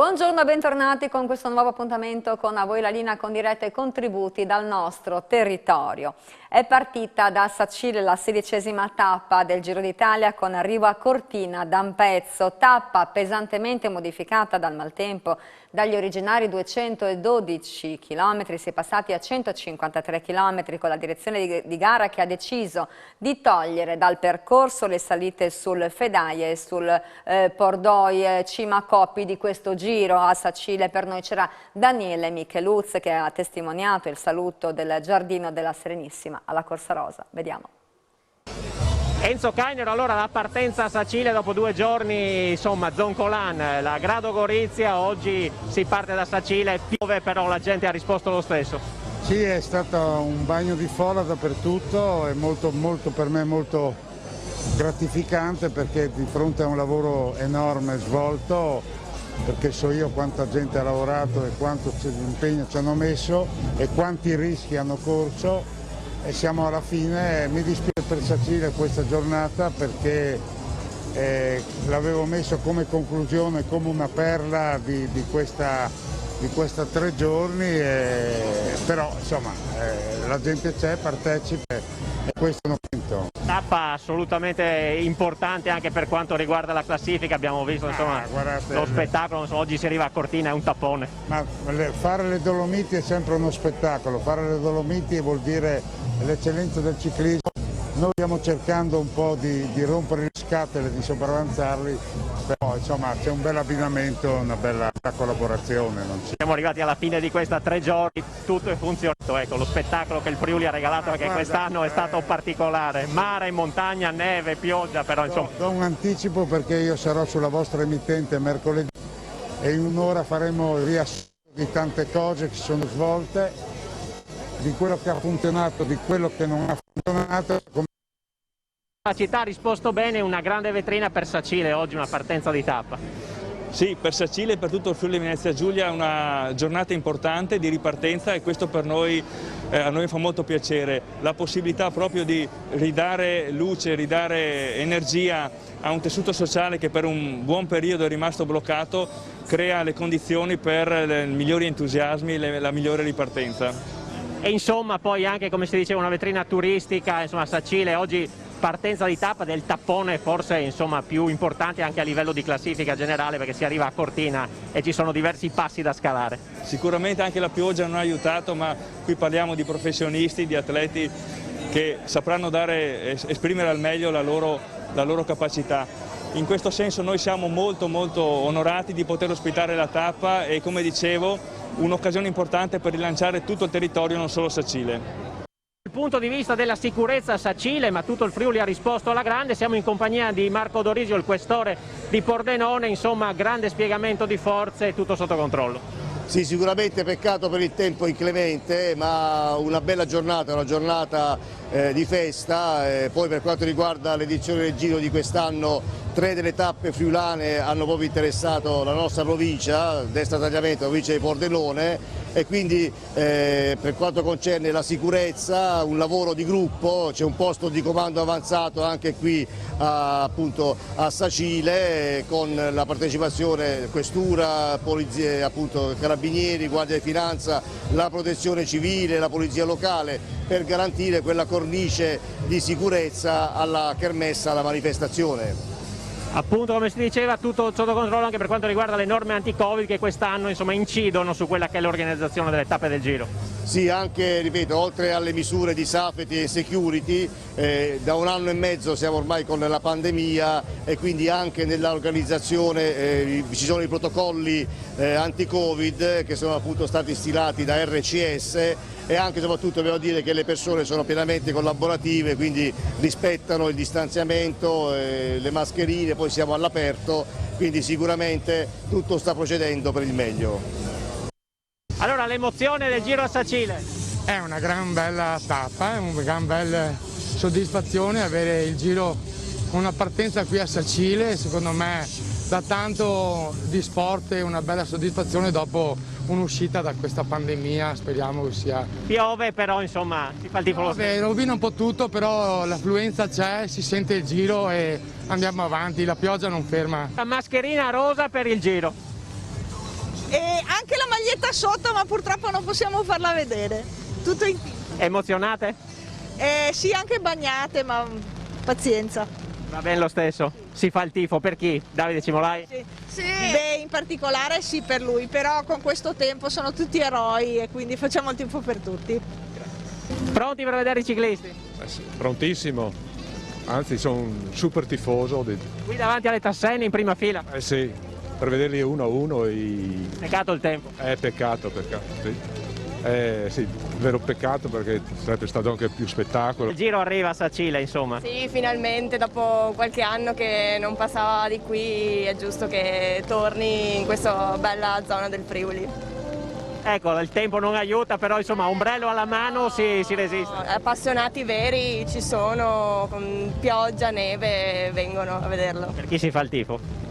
Buongiorno e bentornati con questo nuovo appuntamento con A voi la linea con dirette contributi dal nostro territorio. È partita da Sacile la 16ª tappa del Giro d'Italia con arrivo a Cortina d'Ampezzo, tappa pesantemente modificata dal maltempo. Dagli originari 212 km si è passati a 153 km con la direzione di gara che ha deciso di togliere dal percorso le salite sul Fedaie e sul Pordoi Cima Coppi di questo Giro. A Sacile per noi c'era Daniele Micheluz che ha testimoniato il saluto del Giardino della Serenissima alla Corsa Rosa. Vediamo. Enzo Cainero, allora la partenza a Sacile dopo 2 giorni, insomma, Zoncolan, la Grado Gorizia, oggi si parte da Sacile, piove però la gente ha risposto lo stesso. Sì, è stato un bagno di folla dappertutto, è per me molto gratificante perché di fronte a un lavoro enorme svolto, perché so io quanta gente ha lavorato e quanto impegno ci hanno messo e quanti rischi hanno corso e siamo alla fine. Mi dispiace per Sacile questa giornata perché l'avevo messo come conclusione, come una perla di questa 3 giorni, però insomma la gente c'è, partecipa e questo è un momento. Tappa assolutamente importante anche per quanto riguarda la classifica, abbiamo visto insomma, lo spettacolo, insomma, oggi si arriva a Cortina, è un tappone. Ma fare le Dolomiti è sempre uno spettacolo, fare le Dolomiti vuol dire l'eccellenza del ciclismo. Noi stiamo cercando un po' di rompere le scatole, di sopravanzarli, però insomma c'è un bel abbinamento, una bella collaborazione. Siamo arrivati alla fine di questa 3 giorni, tutto è funzionato, ecco, lo spettacolo che il Friuli ha regalato anche quest'anno è stato particolare, mare, montagna, neve, pioggia, però insomma. Do un anticipo perché io sarò sulla vostra emittente mercoledì e in un'ora faremo il riassunto di tante cose che si sono svolte, di quello che ha funzionato, di quello che non ha funzionato. La città ha risposto bene, una grande vetrina per Sacile oggi, una partenza di tappa. Sì, per Sacile e per tutto il Friuli Venezia Giulia è una giornata importante di ripartenza e questo per noi, a noi fa molto piacere. La possibilità proprio di ridare luce, ridare energia a un tessuto sociale che per un buon periodo è rimasto bloccato, crea le condizioni per i migliori entusiasmi e la migliore ripartenza. E insomma poi anche, come si diceva, una vetrina turistica, insomma Sacile oggi partenza di tappa del tappone forse insomma più importante anche a livello di classifica generale perché si arriva a Cortina e ci sono diversi passi da scalare. Sicuramente anche la pioggia non ha aiutato, ma qui parliamo di professionisti, di atleti che sapranno esprimere al meglio la loro capacità. In questo senso noi siamo molto onorati di poter ospitare la tappa e, come dicevo, un'occasione importante per rilanciare tutto il territorio, non solo Sacile. Dal punto di vista della sicurezza a Sacile, ma tutto il Friuli ha risposto alla grande, siamo in compagnia di Marco Dorisio, il questore di Pordenone, insomma grande spiegamento di forze, tutto sotto controllo. Sì, sicuramente peccato per il tempo inclemente, ma una bella giornata, una giornata di festa. Poi per quanto riguarda l'edizione del Giro di quest'anno, 3 delle tappe friulane hanno proprio interessato la nostra provincia, destra tagliamento, provincia di Pordenone, e quindi per quanto concerne la sicurezza, un lavoro di gruppo, c'è un posto di comando avanzato anche qui appunto a Sacile con la partecipazione questura, polizie, appunto carabinieri, guardia di finanza, la protezione civile, la polizia locale per garantire quella cornice di sicurezza alla kermesse, alla manifestazione. Appunto, come si diceva, tutto sotto controllo anche per quanto riguarda le norme anti-Covid che quest'anno insomma incidono su quella che è l'organizzazione delle tappe del Giro. Sì, anche, ripeto, oltre alle misure di safety e security, da 1 anno e mezzo siamo ormai con la pandemia e quindi anche nell'organizzazione ci sono i protocolli anti-Covid che sono appunto stati stilati da RCS e anche e soprattutto dobbiamo dire che le persone sono pienamente collaborative, quindi rispettano il distanziamento, le mascherine, poi siamo all'aperto, quindi sicuramente tutto sta procedendo per il meglio. Allora, l'emozione del Giro a Sacile? È una gran bella tappa, è una gran bella soddisfazione avere il Giro, una partenza qui a Sacile, secondo me dà tanto di sport e una bella soddisfazione dopo un'uscita da questa pandemia, speriamo che sia. Piove però insomma si fa il tifo. Rovina un po' tutto, però l'affluenza c'è, si sente il Giro e andiamo avanti, la pioggia non ferma. La mascherina rosa per il Giro. E anche la maglietta sotto, ma purtroppo non possiamo farla vedere. Tutto in tinta. Emozionate? Sì, anche bagnate, ma pazienza. Va bene lo stesso. Si fa il tifo per chi? Davide Cimolai? Sì. Beh, in particolare sì per lui, però con questo tempo sono tutti eroi e quindi facciamo il tifo per tutti. Pronti per vedere i ciclisti? Sì, prontissimo, anzi sono un super tifoso. Qui davanti alle Tassene in prima fila? Sì, per vederli uno a uno Peccato il tempo. peccato, sì. Sì, vero peccato perché sarebbe stato anche più spettacolo. Il giro arriva a Sacile, insomma. Sì, finalmente dopo qualche anno che non passava di qui è giusto che torni in questa bella zona del Friuli. Ecco, il tempo non aiuta, però insomma ombrello alla mano si resiste. Appassionati veri ci sono, con pioggia, neve, vengono a vederlo. Per chi si fa il tifo?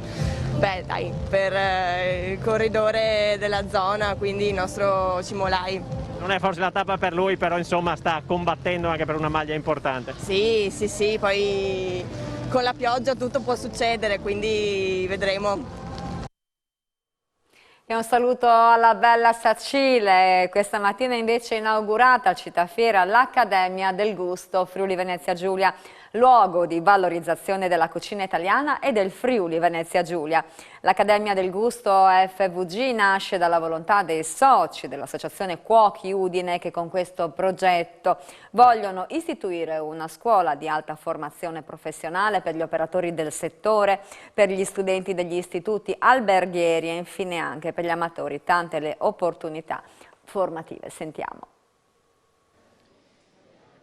Beh dai, per il corridore della zona, quindi il nostro Cimolai. Non è forse la tappa per lui, però insomma sta combattendo anche per una maglia importante. Sì, poi con la pioggia tutto può succedere, quindi vedremo. E un saluto alla bella Sacile, questa mattina invece è inaugurata al Citafiera l'Accademia del Gusto Friuli Venezia Giulia, luogo di valorizzazione della cucina italiana e del Friuli Venezia Giulia. L'Accademia del Gusto FVG nasce dalla volontà dei soci dell'Associazione Cuochi Udine che con questo progetto vogliono istituire una scuola di alta formazione professionale per gli operatori del settore, per gli studenti degli istituti alberghieri e infine anche per gli amatori, tante le opportunità formative. Sentiamo.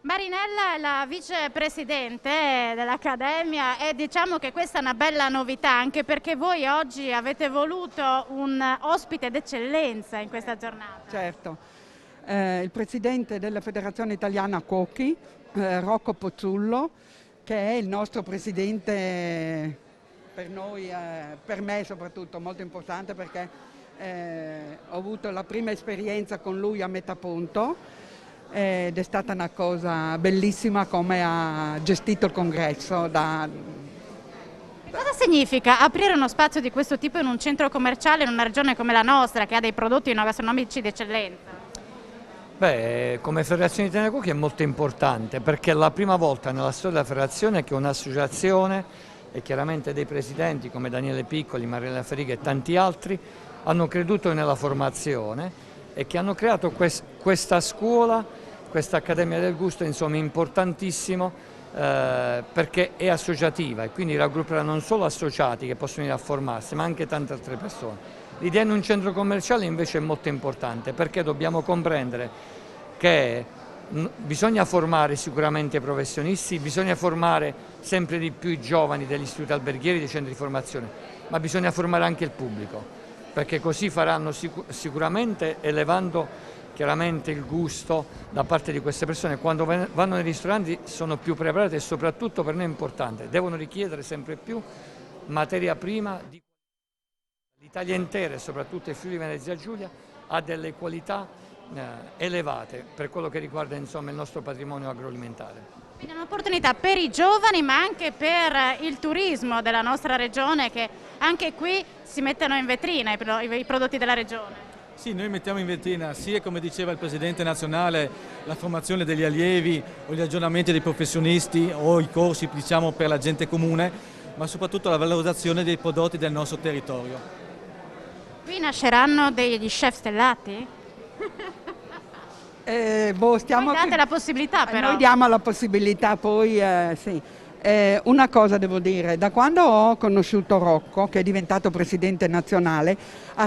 Marinella è la vicepresidente dell'Accademia e diciamo che questa è una bella novità anche perché voi oggi avete voluto un ospite d'eccellenza in questa giornata. Certo, il presidente della Federazione Italiana Cuochi, Rocco Pozzullo, che è il nostro presidente per noi, per me soprattutto molto importante perché ho avuto la prima esperienza con lui a Metaponto. Ed è stata una cosa bellissima come ha gestito il congresso. Cosa significa aprire uno spazio di questo tipo in un centro commerciale in una regione come la nostra che ha dei prodotti gastronomici di eccellenza? Beh, come Federazione Italiana Cuochi è molto importante perché è la prima volta nella storia della federazione che un'associazione e chiaramente dei presidenti come Daniele Piccoli, Mariella Feriga e tanti altri hanno creduto nella formazione e che hanno creato questa scuola, questa Accademia del Gusto, insomma, importantissimo perché è associativa e quindi raggrupperà non solo associati che possono venire a formarsi, ma anche tante altre persone. L'idea in un centro commerciale invece è molto importante perché dobbiamo comprendere che bisogna formare sicuramente i professionisti, bisogna formare sempre di più i giovani degli istituti alberghieri, dei centri di formazione, ma bisogna formare anche il pubblico, perché così faranno sicuramente elevando chiaramente il gusto da parte di queste persone. Quando vanno nei ristoranti sono più preparate e soprattutto per noi è importante, devono richiedere sempre più materia prima. L'Italia intera e soprattutto il Friuli Venezia Giulia ha delle qualità elevate per quello che riguarda insomma, il nostro patrimonio agroalimentare. Quindi è un'opportunità per i giovani ma anche per il turismo della nostra regione che anche qui si mettono in vetrina i prodotti della regione. Sì, noi mettiamo in vetrina sia, come diceva il Presidente nazionale, la formazione degli allievi o gli aggiornamenti dei professionisti o i corsi diciamo, per la gente comune, ma soprattutto la valorizzazione dei prodotti del nostro territorio. Qui nasceranno degli chef stellati? Voi date la possibilità però. Noi diamo la possibilità poi, sì. Una cosa devo dire, da quando ho conosciuto Rocco, che è diventato presidente nazionale,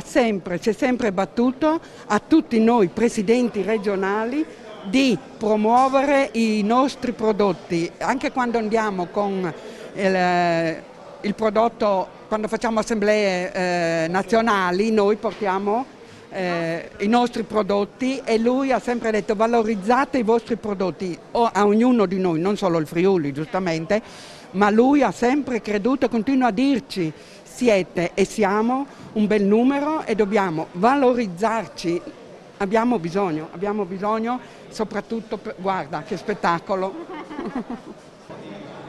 si è sempre battuto a tutti noi presidenti regionali di promuovere i nostri prodotti, anche quando andiamo con il prodotto, quando facciamo assemblee nazionali, noi portiamo i nostri prodotti e lui ha sempre detto valorizzate i vostri prodotti a ognuno di noi, non solo il Friuli giustamente, ma lui ha sempre creduto e continua a dirci siete e siamo un bel numero e dobbiamo valorizzarci, abbiamo bisogno soprattutto, guarda che spettacolo.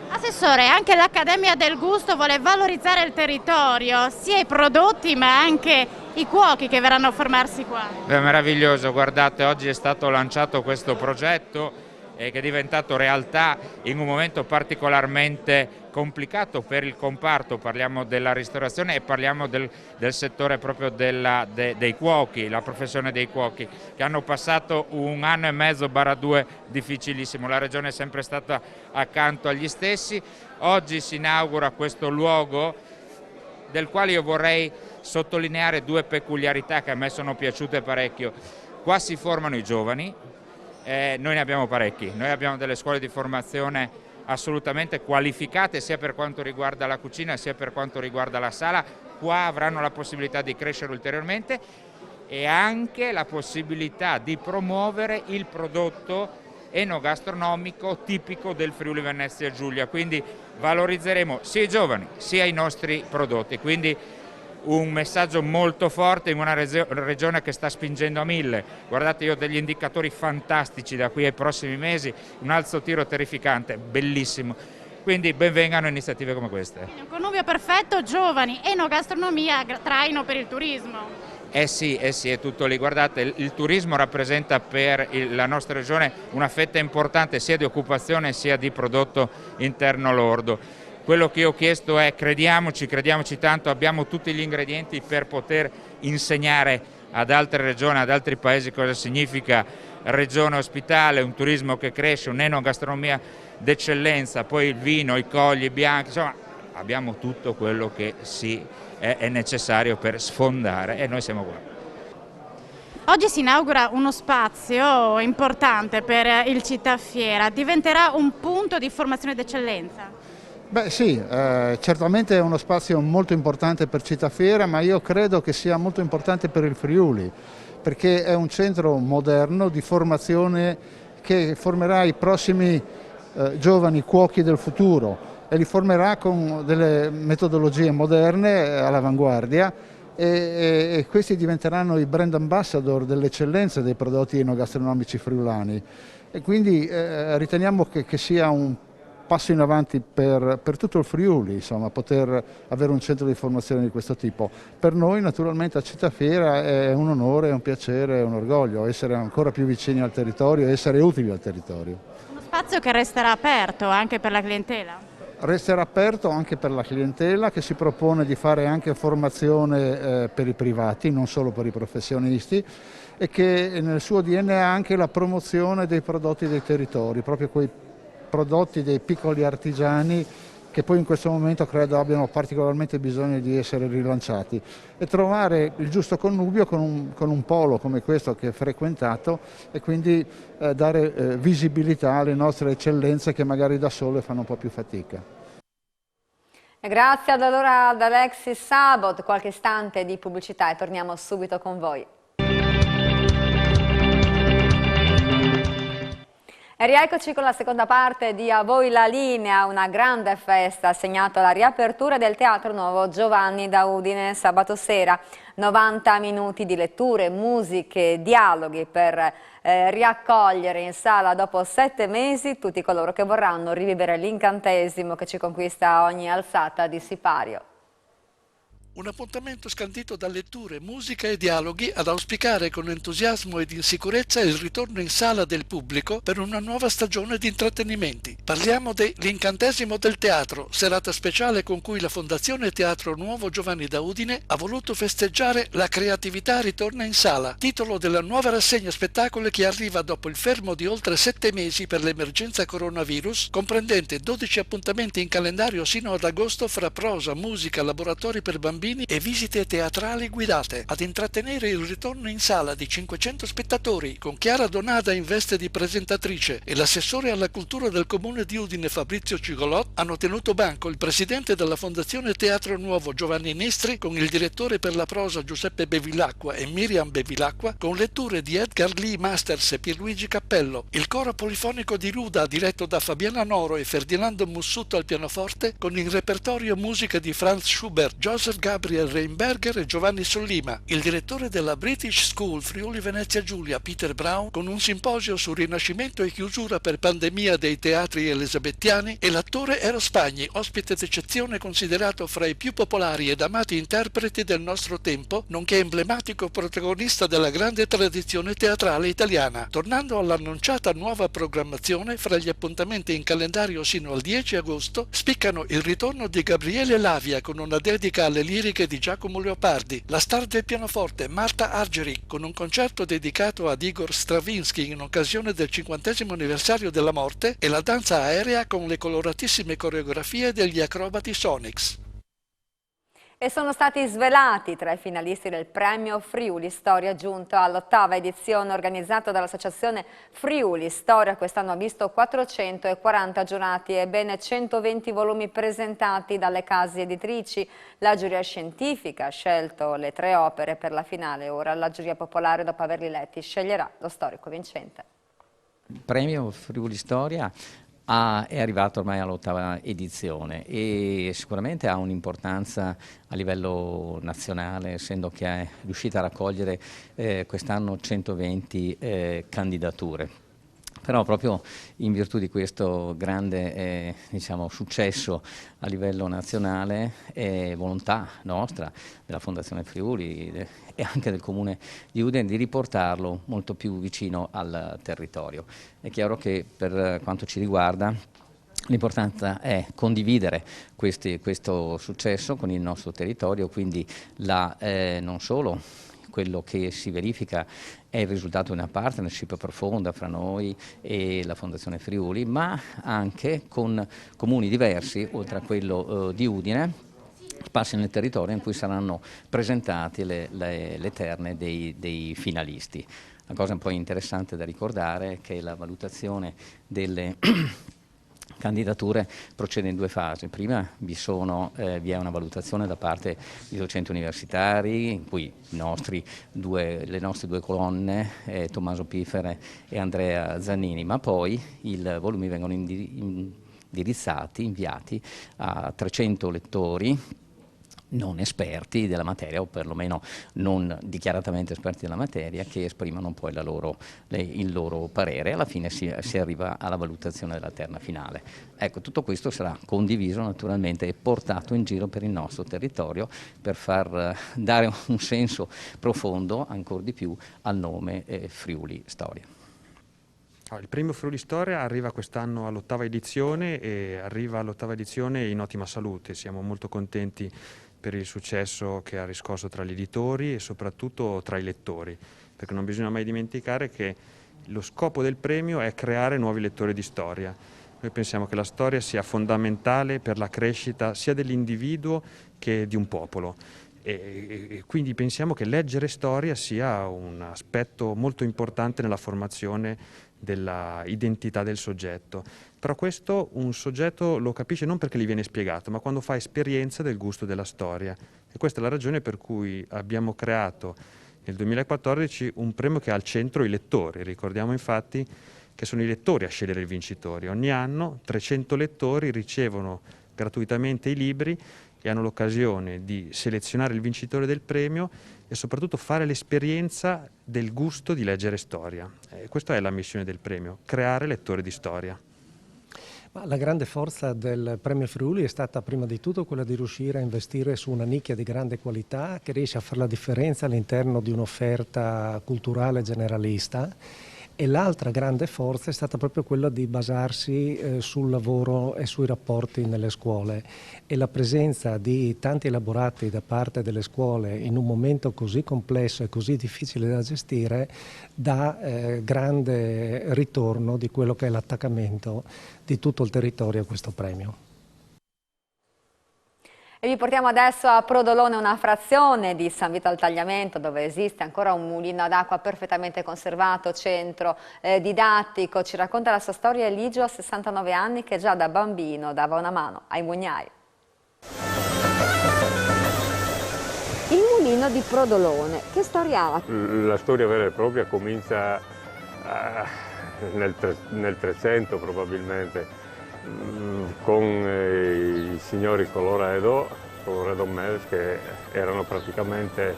Assessore, anche l'Accademia del Gusto vuole valorizzare il territorio, sia i prodotti ma anche i cuochi che verranno a formarsi qua. È meraviglioso, guardate, oggi è stato lanciato questo progetto che è diventato realtà in un momento particolarmente complicato per il comparto. Parliamo della ristorazione e parliamo del settore proprio dei cuochi, la professione dei cuochi, che hanno passato 1 anno e mezzo / 2 difficilissimo. La Regione è sempre stata accanto agli stessi. Oggi si inaugura questo luogo del quale io vorrei sottolineare 2 peculiarità che a me sono piaciute parecchio. Qua si formano i giovani. Noi ne abbiamo parecchi, noi abbiamo delle scuole di formazione assolutamente qualificate sia per quanto riguarda la cucina sia per quanto riguarda la sala. Qua avranno la possibilità di crescere ulteriormente e anche la possibilità di promuovere il prodotto enogastronomico tipico del Friuli Venezia Giulia, quindi valorizzeremo sia i giovani sia i nostri prodotti, quindi un messaggio molto forte in una regione che sta spingendo a 1000. Guardate, io ho degli indicatori fantastici da qui ai prossimi mesi, un alzo tiro terrificante, bellissimo. Quindi benvengano iniziative come queste. Un connubio perfetto, giovani, enogastronomia, traino per il turismo. Sì, è tutto lì. Guardate, il turismo rappresenta per la nostra regione una fetta importante sia di occupazione sia di prodotto interno lordo. Quello che io ho chiesto è crediamoci tanto, abbiamo tutti gli ingredienti per poter insegnare ad altre regioni, ad altri paesi cosa significa regione ospitale, un turismo che cresce, un'enogastronomia d'eccellenza, poi il vino, i cogli, i bianchi, insomma abbiamo tutto quello che è necessario per sfondare e noi siamo qua. Oggi si inaugura uno spazio importante per il Città Fiera, diventerà un punto di formazione d'eccellenza? Beh sì, certamente è uno spazio molto importante per Città Fiera, ma io credo che sia molto importante per il Friuli, perché è un centro moderno di formazione che formerà i prossimi giovani cuochi del futuro e li formerà con delle metodologie moderne all'avanguardia e questi diventeranno i brand ambassador dell'eccellenza dei prodotti enogastronomici friulani e quindi riteniamo che sia un passo in avanti per tutto il Friuli, insomma, poter avere un centro di formazione di questo tipo. Per noi naturalmente a Città Fiera è un onore, è un piacere, è un orgoglio essere ancora più vicini al territorio e essere utili al territorio. Uno spazio che resterà aperto anche per la clientela? Resterà aperto anche per la clientela che si propone di fare anche formazione per i privati, non solo per i professionisti e che nel suo DNA ha anche la promozione dei prodotti dei territori, proprio quei prodotti dei piccoli artigiani che poi in questo momento credo abbiano particolarmente bisogno di essere rilanciati e trovare il giusto connubio con un polo come questo che è frequentato e quindi dare visibilità alle nostre eccellenze che magari da sole fanno un po' più fatica. Grazie allora ad Alexis Sabot, qualche istante di pubblicità e torniamo subito con voi. E rieccoci con la seconda parte di A voi la linea, una grande festa segnato alla riapertura del Teatro Nuovo Giovanni da Udine sabato sera. 90 minuti di letture, musiche, dialoghi per riaccogliere in sala dopo 7 mesi tutti coloro che vorranno rivivere l'incantesimo che ci conquista a ogni alzata di sipario. Un appuntamento scandito da letture, musica e dialoghi ad auspicare con entusiasmo ed in sicurezza il ritorno in sala del pubblico per una nuova stagione di intrattenimenti. Parliamo dell'Incantesimo del Teatro, serata speciale con cui la Fondazione Teatro Nuovo Giovanni da Udine ha voluto festeggiare La creatività ritorna in sala, titolo della nuova rassegna spettacoli che arriva dopo il fermo di oltre 7 mesi per l'emergenza coronavirus, comprendente 12 appuntamenti in calendario sino ad agosto fra prosa, musica, laboratori per bambini e visite teatrali guidate. Ad intrattenere il ritorno in sala di 500 spettatori, con Chiara Donada in veste di presentatrice e l'assessore alla cultura del comune di Udine Fabrizio Cigolot, hanno tenuto banco il presidente della Fondazione Teatro Nuovo Giovanni Nestri con il direttore per la prosa Giuseppe Bevilacqua e Miriam Bevilacqua, con letture di Edgar Lee Masters e Pierluigi Cappello, il coro polifonico di Ruda diretto da Fabiana Noro e Ferdinando Mussutto al pianoforte, con in repertorio musica di Franz Schubert, Joseph Gabriel Gabriel Reinberger e Giovanni Sollima, il direttore della British School Friuli Venezia Giulia Peter Brown con un simposio su rinascimento e chiusura per pandemia dei teatri elisabettiani e l'attore Eros Spagni, ospite d'eccezione considerato fra i più popolari ed amati interpreti del nostro tempo, nonché emblematico protagonista della grande tradizione teatrale italiana. Tornando all'annunciata nuova programmazione, fra gli appuntamenti in calendario sino al 10 agosto spiccano il ritorno di Gabriele Lavia con una dedica alle liriche di Giacomo Leopardi, la star del pianoforte Marta Argerich con un concerto dedicato ad Igor Stravinsky in occasione del 50° anniversario della morte e la danza aerea con le coloratissime coreografie degli acrobati Sonics. E sono stati svelati tra i finalisti del premio Friuli Storia giunto all'8ª edizione organizzata dall'associazione Friuli Storia. Quest'anno ha visto 440 giurati e ben 120 volumi presentati dalle case editrici. La giuria scientifica ha scelto le 3 opere per la finale. Ora la giuria popolare, dopo averli letti, sceglierà lo storico vincente. Il premio Friuli Storia è arrivato ormai all'8ª edizione e sicuramente ha un'importanza a livello nazionale, essendo che è riuscita a raccogliere quest'anno 120 candidature. Però proprio in virtù di questo grande successo a livello nazionale e volontà nostra, della Fondazione Friuli e anche del Comune di Udine, di riportarlo molto più vicino al territorio. È chiaro che per quanto ci riguarda l'importanza è condividere questo successo con il nostro territorio, quindi non solo quello che si verifica è il risultato di una partnership profonda fra noi e la Fondazione Friuli, ma anche con comuni diversi, oltre a quello di Udine, spazi nel territorio in cui saranno presentati le terne dei finalisti. La cosa un po' interessante da ricordare è che la valutazione delle candidature procede in 2 fasi. Prima vi è una valutazione da parte di docenti universitari, in cui le nostre 2 colonne, Tommaso Pifere e Andrea Zannini, ma poi i volumi vengono indirizzati, inviati a 300 lettori non esperti della materia, o perlomeno non dichiaratamente esperti della materia, che esprimono poi il loro parere. Alla fine si arriva alla valutazione della terna finale. Ecco, tutto questo sarà condiviso naturalmente e portato in giro per il nostro territorio per far dare un senso profondo, ancora di più, al nome Friuli Storia. Il premio Friuli Storia arriva quest'anno all'8ª edizione e arriva all'8ª edizione in ottima salute. Siamo molto contenti per il successo che ha riscosso tra gli editori e soprattutto tra i lettori, perché non bisogna mai dimenticare che lo scopo del premio è creare nuovi lettori di storia. Noi pensiamo che la storia sia fondamentale per la crescita sia dell'individuo che di un popolo e quindi pensiamo che leggere storia sia un aspetto molto importante nella formazione della identità del soggetto. Però questo un soggetto lo capisce non perché gli viene spiegato, ma quando fa esperienza del gusto della storia. E questa è la ragione per cui abbiamo creato nel 2014 un premio che ha al centro i lettori. Ricordiamo infatti che sono i lettori a scegliere i vincitori. Ogni anno 300 lettori ricevono gratuitamente i libri e hanno l'occasione di selezionare il vincitore del premio e soprattutto fare l'esperienza del gusto di leggere storia. Questa è la missione del premio, creare lettori di storia. La grande forza del premio Friuli è stata prima di tutto quella di riuscire a investire su una nicchia di grande qualità che riesce a fare la differenza all'interno di un'offerta culturale generalista. E l'altra grande forza è stata proprio quella di basarsi sul lavoro e sui rapporti nelle scuole, e la presenza di tanti elaborati da parte delle scuole in un momento così complesso e così difficile da gestire dà grande ritorno di quello che è l'attaccamento di tutto il territorio a questo premio. E vi portiamo adesso a Prodolone, una frazione di San Vito al Tagliamento, dove esiste ancora un mulino ad acqua perfettamente conservato, centro didattico. Ci racconta la sua storia Eligio, a 69 anni, che già da bambino dava una mano ai mugnai. Il mulino di Prodolone, che storia ha? La storia vera e propria comincia nel 300 probabilmente, con i signori Colloredo chiamato Redomels, che erano praticamente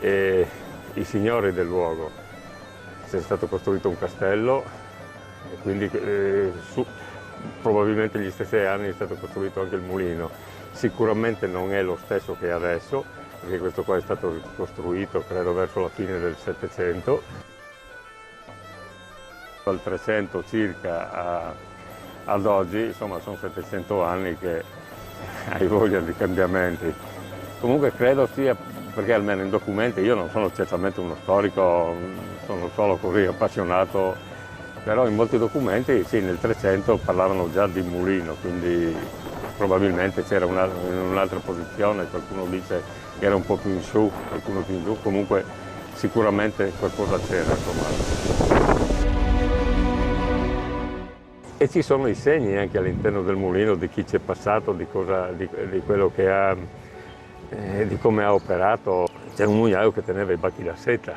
i signori del luogo. C'è stato costruito un castello e quindi probabilmente gli stessi anni è stato costruito anche il mulino. Sicuramente non è lo stesso che adesso, perché questo qua è stato ricostruito credo verso la fine del Settecento. Dal 300 circa ad oggi, insomma, sono 700 anni che hai voglia di cambiamenti. Comunque credo sia, perché almeno in documenti, io non sono certamente uno storico, sono solo così appassionato, però in molti documenti sì, nel 300 parlavano già di mulino, quindi probabilmente c'era un'altra posizione, qualcuno dice che era un po' più in su, qualcuno più in giù, comunque sicuramente qualcosa c'era, insomma. E ci sono i segni anche all'interno del mulino di chi c'è passato, di quello che ha, di come ha operato. C'è un mugnaio che teneva i bacchi da seta,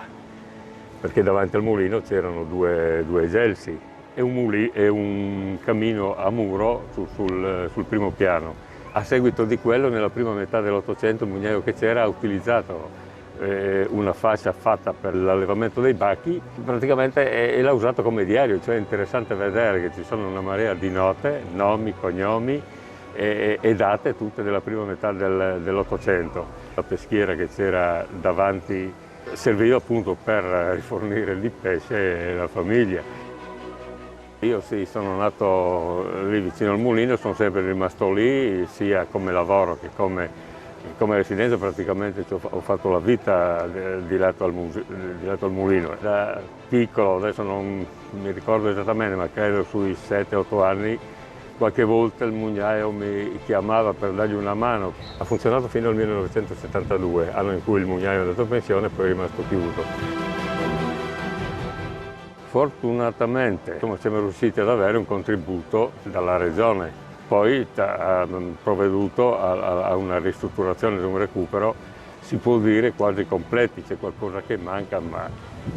perché davanti al mulino c'erano due egelsi e un camino a muro sul primo piano. A seguito di quello, nella prima metà dell'Ottocento, il mugnaio che c'era ha utilizzato una fascia fatta per l'allevamento dei bacchi, praticamente l'ha usato come diario, cioè è interessante vedere che ci sono una marea di note, nomi, cognomi e date tutte della prima metà dell'Ottocento. La peschiera che c'era davanti serviva appunto per rifornire di pesce la famiglia. Io sì, sono nato lì vicino al mulino, sono sempre rimasto lì, sia come lavoro che come residenza. Praticamente ho fatto la vita di lato al mulino. Da piccolo, adesso non mi ricordo esattamente, ma credo sui 7-8 anni, qualche volta il mugnaio mi chiamava per dargli una mano. Ha funzionato fino al 1972, anno in cui il mugnaio è andato in pensione e poi è rimasto chiuso. Fortunatamente siamo riusciti ad avere un contributo dalla Regione, poi ha provveduto a una ristrutturazione e un recupero, si può dire quasi completi, c'è qualcosa che manca, ma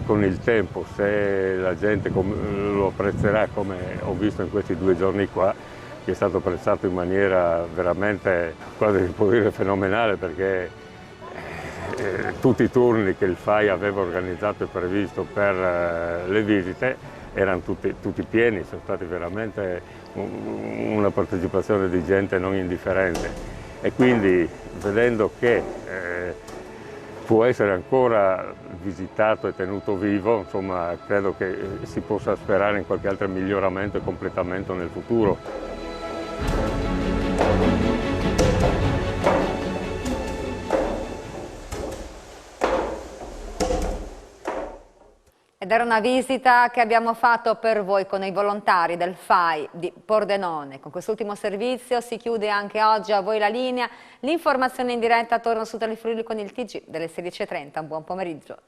con il tempo, se la gente lo apprezzerà, come ho visto in questi 2 giorni qua, che è stato apprezzato in maniera veramente, quasi si può dire, fenomenale, perché tutti i turni che il FAI aveva organizzato e previsto per le visite erano tutti pieni, sono stati veramente una partecipazione di gente non indifferente, e quindi vedendo che può essere ancora visitato e tenuto vivo, insomma, credo che si possa sperare in qualche altro miglioramento e completamento nel futuro. Ed era una visita che abbiamo fatto per voi con i volontari del FAI di Pordenone. Con quest'ultimo servizio si chiude anche oggi A Voi la Linea. L'informazione in diretta torna su Telefriuli con il TG delle 16:30. Buon pomeriggio.